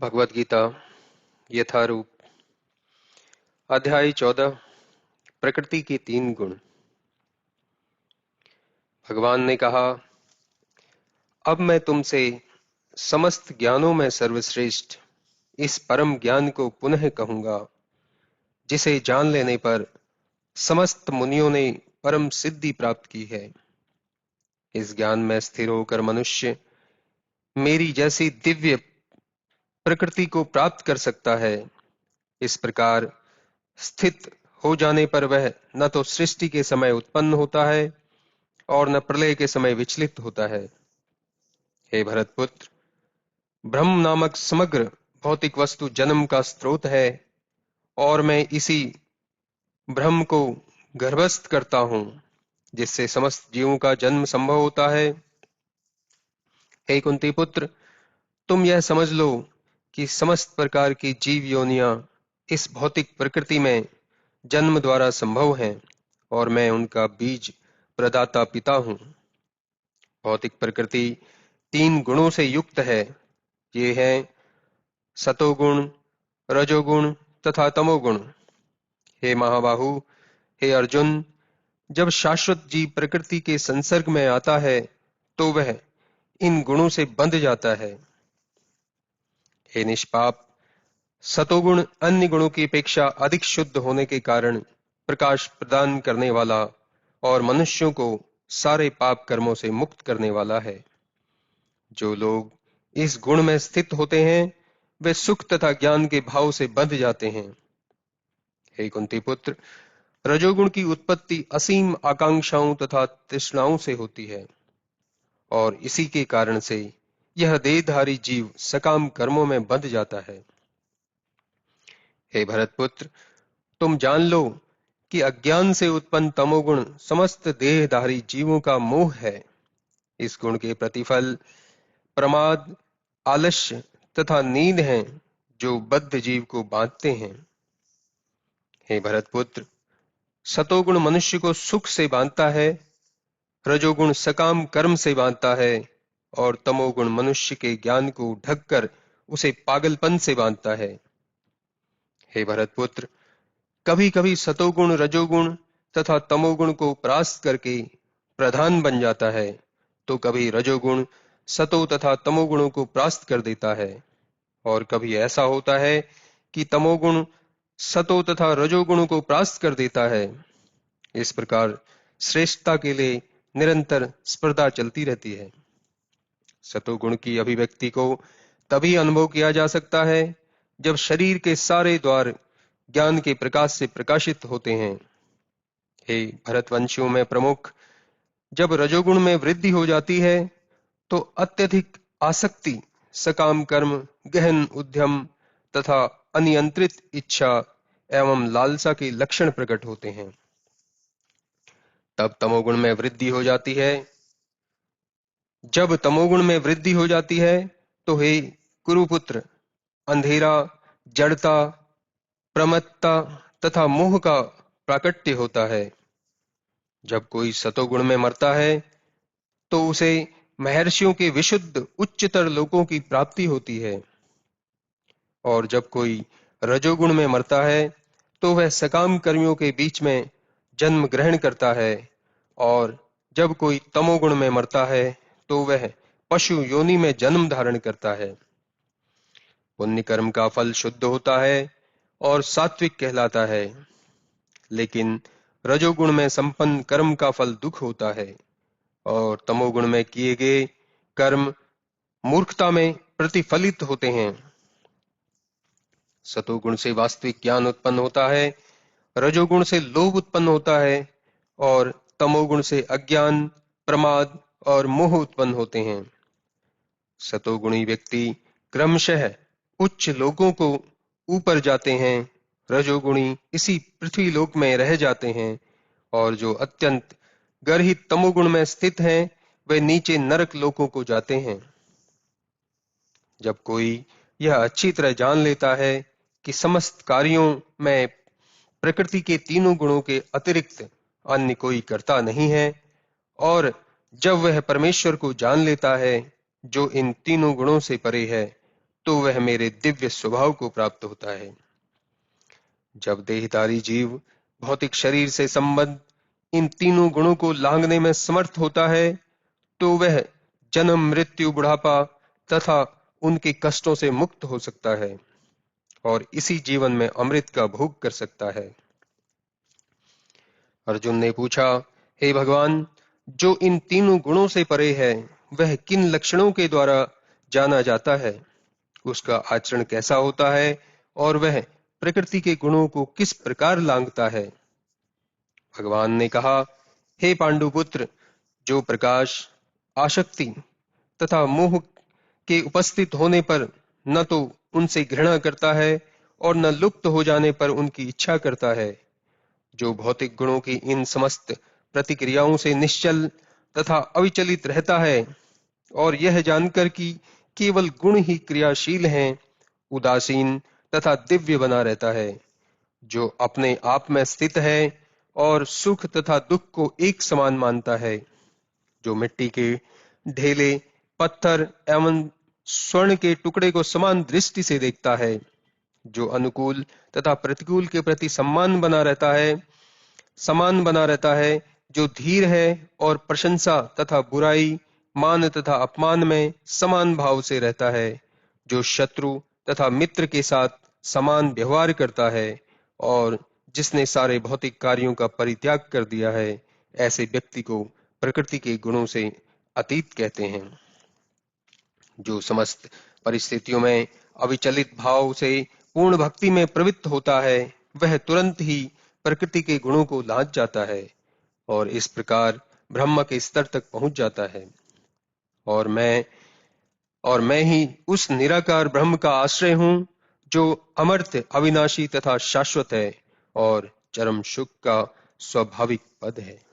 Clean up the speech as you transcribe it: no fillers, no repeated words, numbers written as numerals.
भगवत गीता यथारूप अध्याय 14 प्रकृति के 3 गुण। भगवान ने कहा, अब मैं तुमसे समस्त ज्ञानों में सर्वश्रेष्ठ इस परम ज्ञान को पुनः कहूंगा, जिसे जान लेने पर समस्त मुनियों ने परम सिद्धि प्राप्त की है। इस ज्ञान में स्थिर होकर मनुष्य मेरी जैसी दिव्य प्रकृति को प्राप्त कर सकता है। इस प्रकार स्थित हो जाने पर वह न तो सृष्टि के समय उत्पन्न होता है और न प्रलय के समय विचलित होता है। हे भरतपुत्र, ब्रह्म नामक समग्र भौतिक वस्तु जन्म का स्रोत है और मैं इसी ब्रह्म को गर्भस्थ करता हूं, जिससे समस्त जीवों का जन्म संभव होता है। हे कुंती पुत्र, तुम यह समझ लो कि समस्त प्रकार की जीव योनियां इस भौतिक प्रकृति में जन्म द्वारा संभव हैं और मैं उनका बीज प्रदाता पिता हूं। भौतिक प्रकृति 3 गुणों से युक्त है। ये हैं सतोगुण, रजोगुण तथा तमोगुण। हे महाबाहु, हे अर्जुन, जब शाश्वत जीव प्रकृति के संसर्ग में आता है तो वह इन गुणों से बंध जाता है। हे निष्पाप, सतोगुण अन्य गुणों की अपेक्षा अधिक शुद्ध होने के कारण प्रकाश प्रदान करने वाला और मनुष्यों को सारे पाप कर्मों से मुक्त करने वाला है। जो लोग इस गुण में स्थित होते हैं वे सुख तथा ज्ञान के भाव से बंध जाते हैं। हे कुंती पुत्र, रजोगुण की उत्पत्ति असीम आकांक्षाओं तथा तृष्णाओं से होती है और इसी के कारण से यह देहधारी जीव सकाम कर्मों में बंध जाता है। हे भरतपुत्र, तुम जान लो कि अज्ञान से उत्पन्न तमोगुण समस्त देहधारी जीवों का मोह है। इस गुण के प्रतिफल प्रमाद, आलस्य तथा नींद हैं, जो बद्ध जीव को बांधते हैं। हे भरतपुत्र, सतोगुण मनुष्य को सुख से बांधता है, रजोगुण सकाम कर्म से बांधता है और तमोगुण मनुष्य के ज्ञान को ढककर उसे पागलपन से बांधता है। हे भरतपुत्र, कभी कभी सतोगुण रजोगुण तथा तमोगुण को परास्त करके प्रधान बन जाता है, तो कभी रजोगुण सतो तथा तमोगुणों को परास्त कर देता है और कभी ऐसा होता है कि तमोगुण सतो तथा रजोगुणों को परास्त कर देता है। इस प्रकार श्रेष्ठता के लिए निरंतर स्पर्धा चलती रहती है। सतोगुण की अभिव्यक्ति को तभी अनुभव किया जा सकता है जब शरीर के सारे द्वार ज्ञान के प्रकाश से प्रकाशित होते हैं। हे भरतवंशियों में प्रमुख, जब रजोगुण में वृद्धि हो जाती है तो अत्यधिक आसक्ति, सकाम कर्म, गहन उद्यम तथा अनियंत्रित इच्छा एवं लालसा के लक्षण प्रकट होते हैं। तब तमोगुण में वृद्धि हो जाती है। जब तमोगुण में वृद्धि हो जाती है तो हे कुरुपुत्र, अंधेरा, जड़ता, प्रमत्ता तथा मोह का प्राकट्य होता है। जब कोई सतोगुण में मरता है तो उसे महर्षियों के विशुद्ध उच्चतर लोकों की प्राप्ति होती है और जब कोई रजोगुण में मरता है तो वह सकाम कर्मियों के बीच में जन्म ग्रहण करता है और जब कोई तमोगुण में मरता है तो वह पशु योनि में जन्म धारण करता है। पुण्य कर्म का फल शुद्ध होता है और सात्विक कहलाता है, लेकिन रजोगुण में संपन्न कर्म का फल दुख होता है और तमोगुण में किए गए कर्म मूर्खता में प्रतिफलित होते हैं। सतोगुण से वास्तविक ज्ञान उत्पन्न होता है, रजोगुण से लोभ उत्पन्न होता है और तमोगुण से अज्ञान, प्रमाद और मोह उत्पन्न होते हैं। सतोगुणी व्यक्ति क्रमशः उच्च लोकों को ऊपर जाते हैं, रजोगुणी इसी पृथ्वी लोक में रह जाते हैं और जो अत्यंत गर्हित तमोगुण में स्थित हैं वे नीचे नरक लोकों को जाते हैं। जब कोई यह अच्छी तरह जान लेता है कि समस्त कार्यों में प्रकृति के 3 गुणों के अतिरिक्त अन्य कोई कर्ता नहीं है और जब वह परमेश्वर को जान लेता है जो इन 3 गुणों से परे है, तो वह मेरे दिव्य स्वभाव को प्राप्त होता है। जब देहधारी जीव भौतिक शरीर से संबद्ध इन तीनों गुणों को लांघने में समर्थ होता है, तो वह जन्म, मृत्यु, बुढ़ापा तथा उनके कष्टों से मुक्त हो सकता है और इसी जीवन में अमृत का भोग कर सकता है। अर्जुन ने पूछा, हे भगवान, जो इन तीनों गुणों से परे है, वह किन लक्षणों के द्वारा जाना जाता है? उसका आचरण कैसा होता है और वह प्रकृति के गुणों को किस प्रकार लांघता है? भगवान ने कहा, हे पांडुपुत्र, जो प्रकाश, आसक्ति तथा मोह के उपस्थित होने पर न तो उनसे घृणा करता है और न लुप्त हो जाने पर उनकी इच्छा करता है, जो भौतिक गुणों की इन समस्त प्रतिक्रियाओं से निश्चल तथा अविचलित रहता है और यह जानकर कि केवल गुण ही क्रियाशील हैं, उदासीन तथा दिव्य बना रहता है, जो अपने आप में स्थित है और सुख तथा दुख को एक समान मानता है, जो मिट्टी के ढेले, पत्थर एवं स्वर्ण के टुकड़े को समान दृष्टि से देखता है, जो अनुकूल तथा प्रतिकूल के प्रति समान बना रहता है, जो धीर है और प्रशंसा तथा बुराई, मान तथा अपमान में समान भाव से रहता है, जो शत्रु तथा मित्र के साथ समान व्यवहार करता है और जिसने सारे भौतिक कार्यों का परित्याग कर दिया है, ऐसे व्यक्ति को प्रकृति के गुणों से अतीत कहते हैं। जो समस्त परिस्थितियों में अविचलित भाव से पूर्ण भक्ति में प्रवृत्त होता है, वह तुरंत ही प्रकृति के गुणों को लांघ जाता है और इस प्रकार ब्रह्म के स्तर तक पहुंच जाता है। और मैं ही उस निराकार ब्रह्म का आश्रय हूं, जो अमर्त्य, अविनाशी तथा शाश्वत है और चरम सुख का स्वाभाविक पद है।